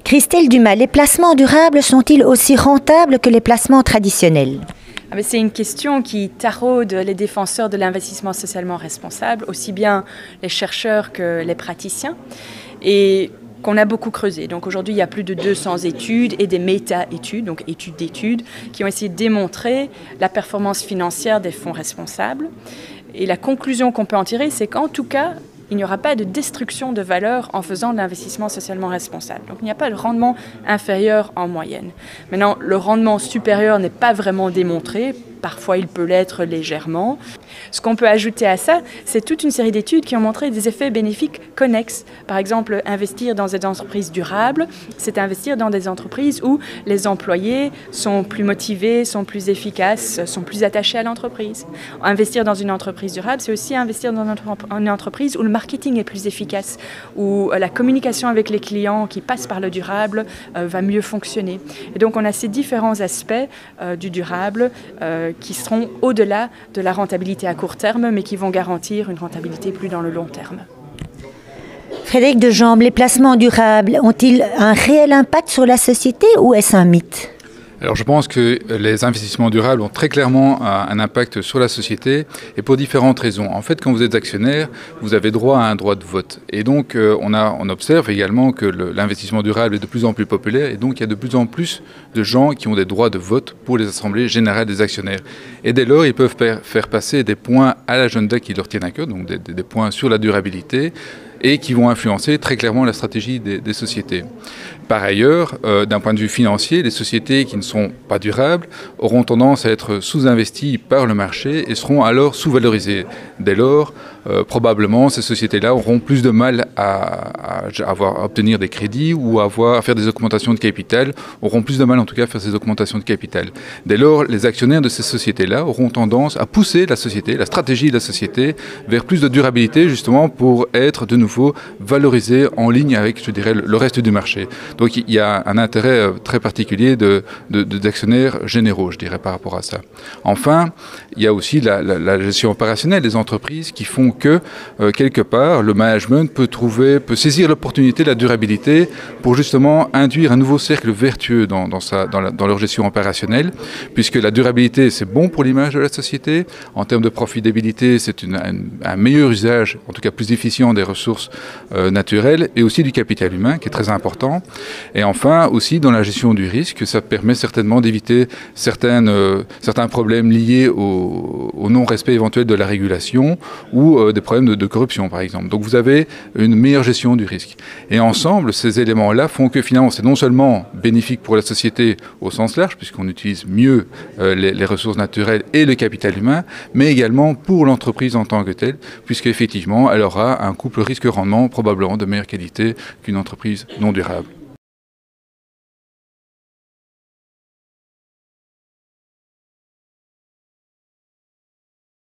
Christelle Dumas, les placements durables sont-ils aussi rentables que les placements traditionnels? C'est une question qui taraude les défenseurs de l'investissement socialement responsable, aussi bien les chercheurs que les praticiens, et qu'on a beaucoup creusé. Donc aujourd'hui, il y a plus de 200 études et des méta-études, donc études d'études, qui ont essayé de démontrer la performance financière des fonds responsables. Et la conclusion qu'on peut en tirer, c'est qu'en tout cas, il n'y aura pas de destruction de valeur en faisant de l'investissement socialement responsable. Donc il n'y a pas de rendement inférieur en moyenne. Maintenant, le rendement supérieur n'est pas vraiment démontré. Parfois, il peut l'être légèrement. Ce qu'on peut ajouter à ça, c'est toute une série d'études qui ont montré des effets bénéfiques connexes. Par exemple, investir dans des entreprises durables, c'est investir dans des entreprises où les employés sont plus motivés, sont plus efficaces, sont plus attachés à l'entreprise. Investir dans une entreprise durable, c'est aussi investir dans une entreprise où le marketing est plus efficace, où la communication avec les clients qui passent par le durable va mieux fonctionner. Et donc, on a ces différents aspects du durable qui seront au-delà de la rentabilité à court terme, mais qui vont garantir une rentabilité plus dans le long terme. Frédéric Dejambe, les placements durables ont-ils un réel impact sur la société ou est-ce un mythe? Alors je pense que les investissements durables ont très clairement un impact sur la société et pour différentes raisons. En fait, quand vous êtes actionnaire, vous avez droit à un droit de vote. Et donc on observe également que l'investissement durable est de plus en plus populaire et donc il y a de plus en plus de gens qui ont des droits de vote pour les assemblées générales des actionnaires. Et dès lors, ils peuvent faire passer des points à l'agenda qui leur tiennent à cœur, donc des points sur la durabilité, et qui vont influencer très clairement la stratégie des sociétés. Par ailleurs, d'un point de vue financier, les sociétés qui ne sont pas durables auront tendance à être sous-investies par le marché et seront alors sous-valorisées. Dès lors, probablement, ces sociétés-là auront plus de mal à obtenir des crédits ou à faire des augmentations de capital, auront plus de mal en tout cas à faire ces augmentations de capital. Dès lors, les actionnaires de ces sociétés-là auront tendance à pousser la société, la stratégie de la société, vers plus de durabilité justement pour être de nouveau valorisés en ligne avec, je dirais, le reste du marché. Donc il y a un intérêt très particulier d'actionnaires généraux, je dirais, par rapport à ça. Enfin, il y a aussi la gestion opérationnelle des entreprises qui font que, quelque part, le management peut saisir l'opportunité de la durabilité pour justement induire un nouveau cercle vertueux dans leur gestion opérationnelle, puisque la durabilité, c'est bon pour l'image de la société. En termes de profitabilité, c'est un meilleur usage, en tout cas plus efficient des ressources naturelles et aussi du capital humain, qui est très important. Et enfin, aussi dans la gestion du risque, ça permet certainement d'éviter certains problèmes liés au non-respect éventuel de la régulation ou des problèmes de corruption, par exemple. Donc vous avez une meilleure gestion du risque. Et ensemble, ces éléments-là font que finalement, c'est non seulement bénéfique pour la société au sens large, puisqu'on utilise mieux les ressources naturelles et le capital humain, mais également pour l'entreprise en tant que telle, puisqu'effectivement, elle aura un couple risque-rendement probablement de meilleure qualité qu'une entreprise non durable.